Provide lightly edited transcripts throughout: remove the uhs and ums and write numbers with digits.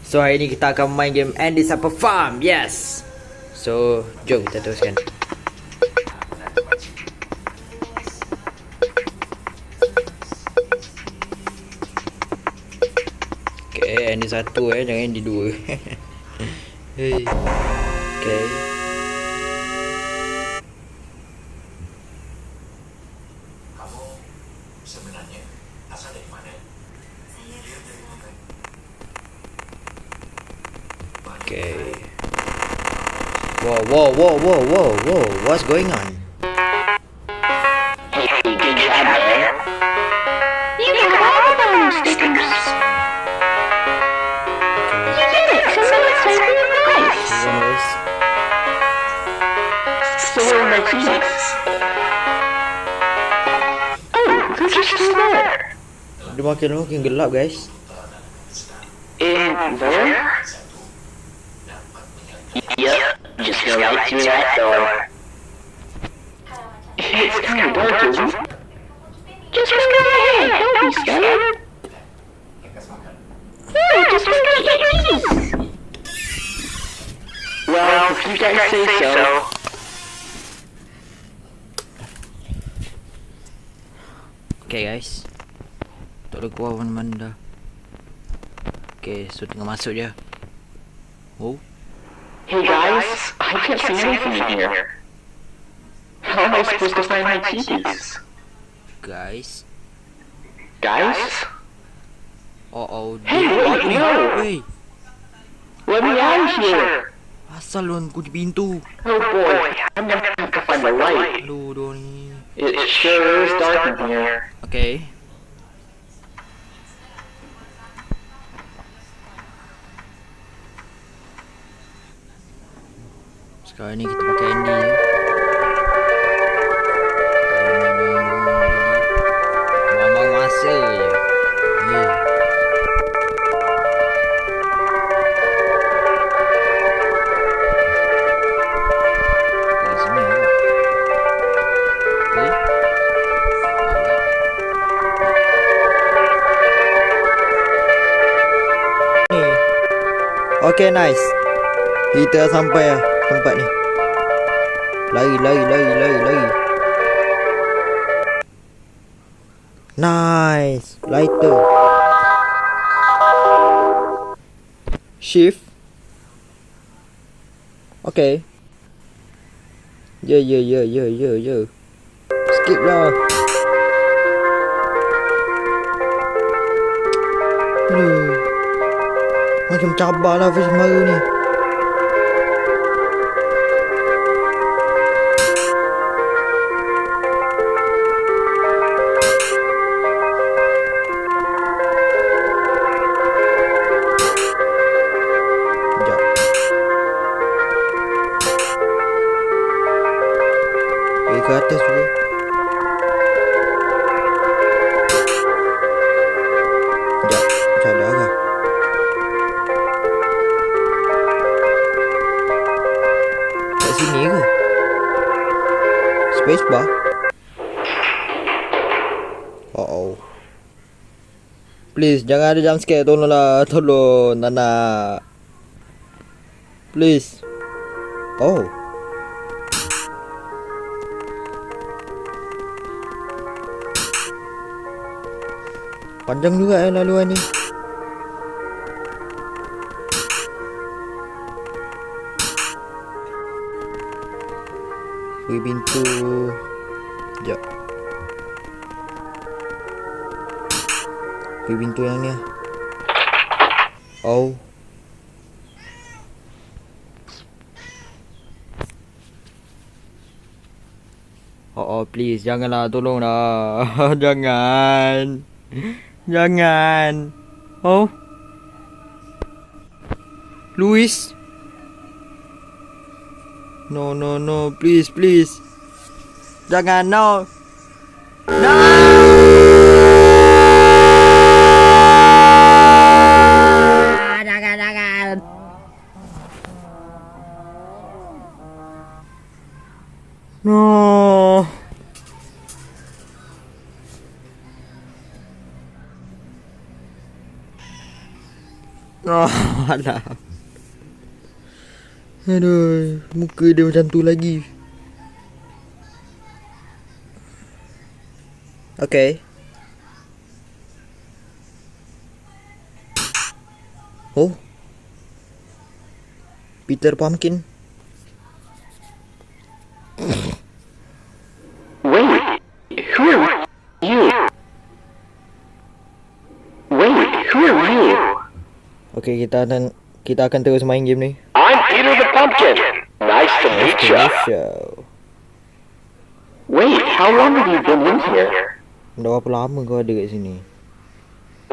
So hari ni kita akan main game Andy Supper Farm. Yes. So jom kita teruskan. Okay, Andy 1 jangan Andy 2. Hey. Okay. Sebenarnya asal dari mana? Saya dari mana? Okay. Whoa. What's going on? Hey, good job, man. You got all the bonus stickers. You did it! Someone's saving your price. So where are my keys? Oh, they're just still there. Dia makin gelap, guys. In there? Yep, just go right through that door. It's kind of dark, isn't it? Just go ahead, don't be scared. Yeah, just go get your keys. Well, if you guys say so. Okay guys, tak boleh keluar mana-mana dah. Okay, so tinggal masuk je. Oh, Hey guys, I can't see anything in here. How am I supposed to find my keys? guys. Guys? Oh, Hey, wait, no! Wait, Let me out of here! asal lu kunci pintu? Oh boy, I'm gonna have to find the light. Lu doh ni. It sure is dark in here. Okay. Sekarang ni kita pakai Andy je. Buang-buang masa je. Kat sini ke? Okay. Okay, nice. Kita sampai lah tempat ni. Lari. Nice. Lighter. Shift. Okay. Ya. Skip lah. Aduh. Macam cabar lah face baru ni. Sekejap. Ke atas juga. Sekejap. Macam ada arah. Kat sini ke? Space bar? Oh. Please, jangan ada jump scare. Tolonglah. Tolong, Nana. Please. Oh. Panjang juga laluan ni. Pergi pintu. Sekejap. Pergi pintu yang ni lah. Oh. Oh, please. Janganlah. Tolonglah. Jangan. Oh. Louis. No. Please. Jangan, no. Jangan. No. Oh, alah. Aduh, muka dia macam tu lagi. Okay. Oh. Peter Pumpkin. Wait, who are you? Wait, who are you? Okay, kita akan terus main game ni. I'm Peter the Pumpkin. Nice to meet ya. Show. Wait, how long have you been in here? Dah berapa lama kau ada kat sini?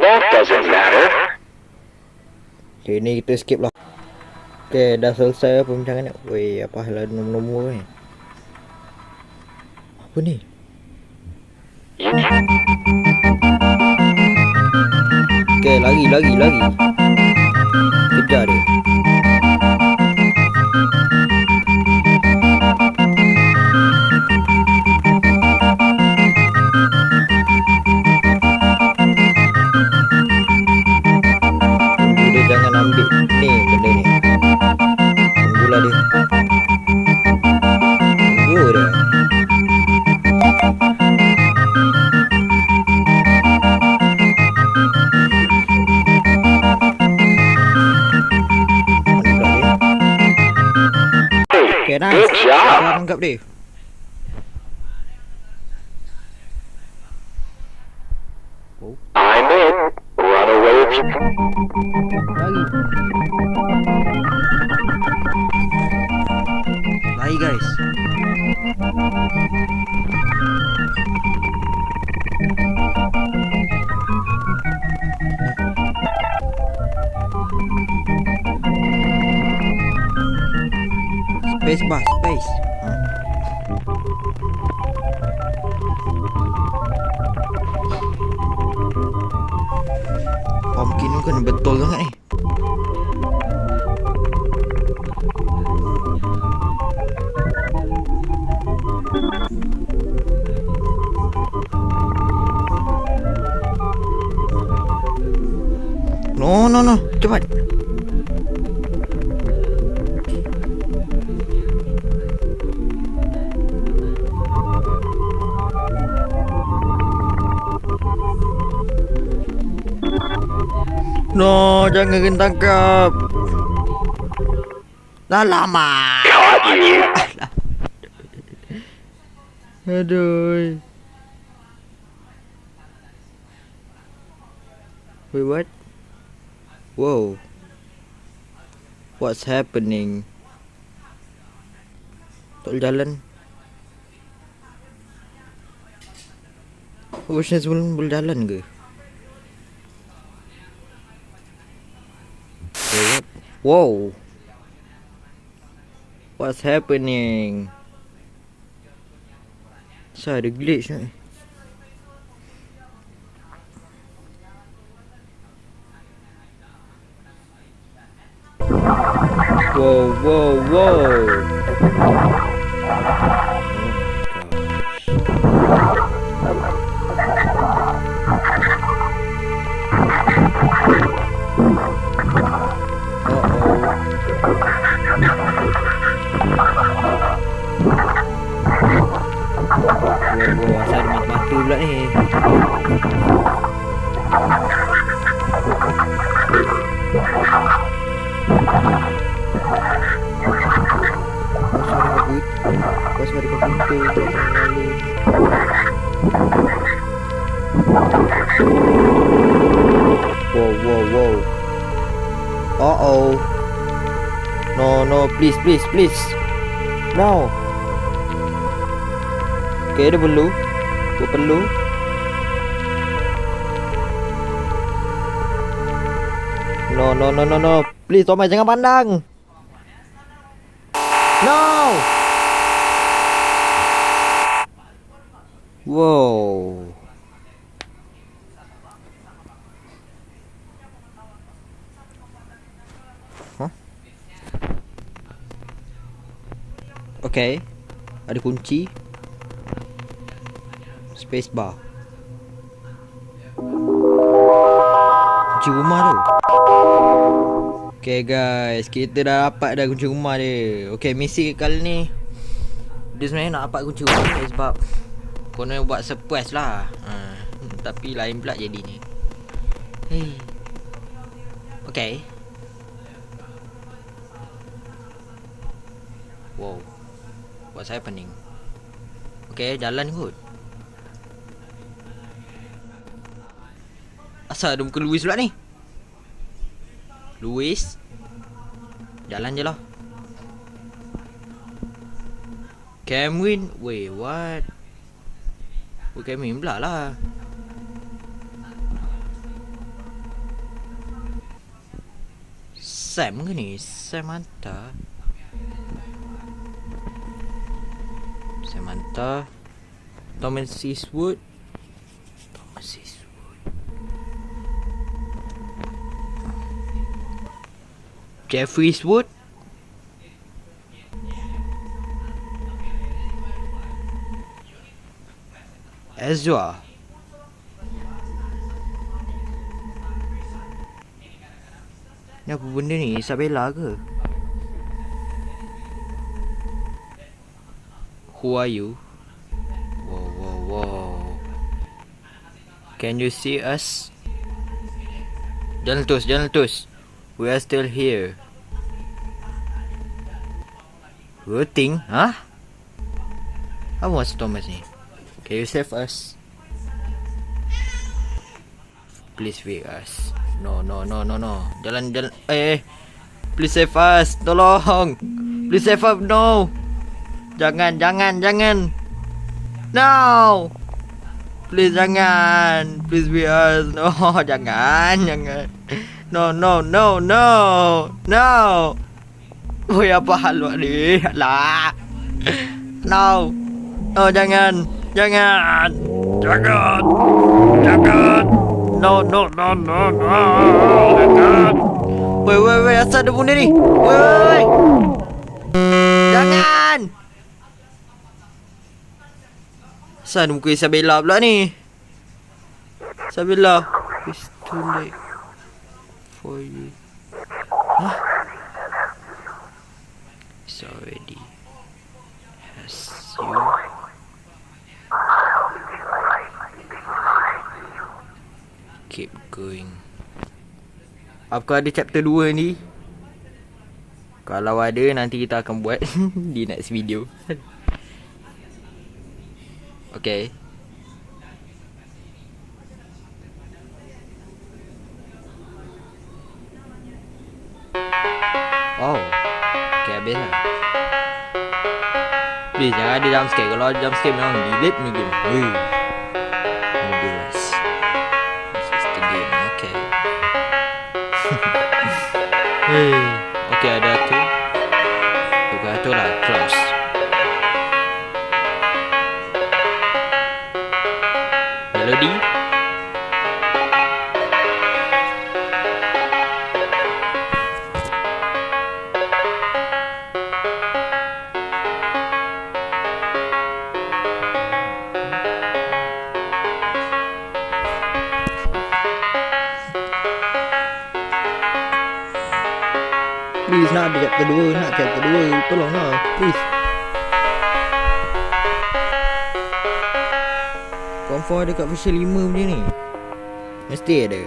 That doesn't matter. Okay, ni kita skip lah. Okay, dah selesai perbincangan ni. Weh, apa hal ada nombor-nombor ni? Apa ni? Okay, lagi. Kejar dia. Tunggu dia jangan ambil ni benda ni. Tunggulah dia. Tunggu dia. Okay, nice. Good job. Kita tangkap dia. I'm in. Run away if you can. Lari guys. Space bar, space. Pumpkin tu kan betul sangat ni. No, cepat. No, jangan kena tangkap. Dah lama. Caught you. Aduh. Wait, what? Whoa. What's happening? Tak boleh jalan. Macam sebelum boleh jalan ke? Wait, what? Whoa. What's happening? Saya ada glitch ni. Whoa. Wow, asal ada mata-mata pula ni. Suara komputer. Wow. Uh-oh. No, please. No. Okay, dia perlu. No. Please, Thomas, jangan pandang. No. Wow. Huh? Okay. Ada kunci. Space bar. kunci rumah tu. Okay guys, kita dah dapat dah kunci rumah dia. Okay, misi kali ni dia sebenarnya nak dapat kunci rumah ni sebab konon buat surprise lah. Tapi lain pula jadinya. Okay. Wow, what's happening? Okay, jalan kot. Asal ada muka Louis pula ni? Louis, jalan je lah. Cameron, wait, what? Cameron pula lah. Sam ke ni? Samantha. Thomas Eastwood. Jeffrey Eastwood. Ezra. Ni apa benda ni? Isabella ke? Who are you? Wow. Can you see us? Jalan terus. We are still here. Rooting? Hah? Apa maksud Thomas ni? Can you save us? Please wake us. No. Jalan. Please save us. Tolong. Please save us. No. Jangan. No. Please jangan. Please wake us. No, jangan. No. Oi, apa hal buat ni? Alah. No. Oh, jangan. No. Jangan. Wait, asal ada benda ni? Wait. Jangan. Asal ada muka Isabella pula ni? Isabella, it's too late for you. Huh? It's already has you. Keep going. Apakah ada chapter 2 ni? Kalau ada, nanti kita akan buat di next video. Okay. Oh, okay, habis lah. Please, jangan ada jumpscare. Kalau ada jumpscare memang delete ni game. This is the game, okay. Okay, ada tu. Bukan tu lah, close. Melody. Please, nak ada chapter 2, tolonglah, please. Confirm ada kat version 5 punya ni. Mesti ada.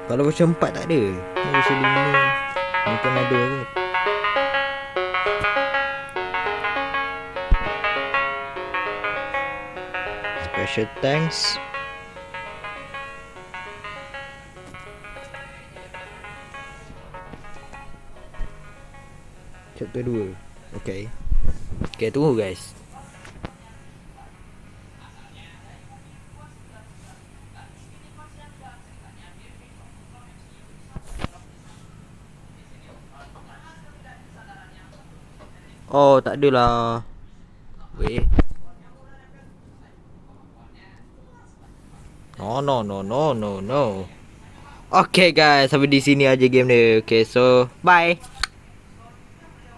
Kalau version 4 tak ada. Version 5 mungkin ada kot. Special thanks. Chapter 2. Okay, tunggu guys. Oh, tak adalah. Wait. No. Okay guys, sampai di sini aja game dia. Okay, so bye.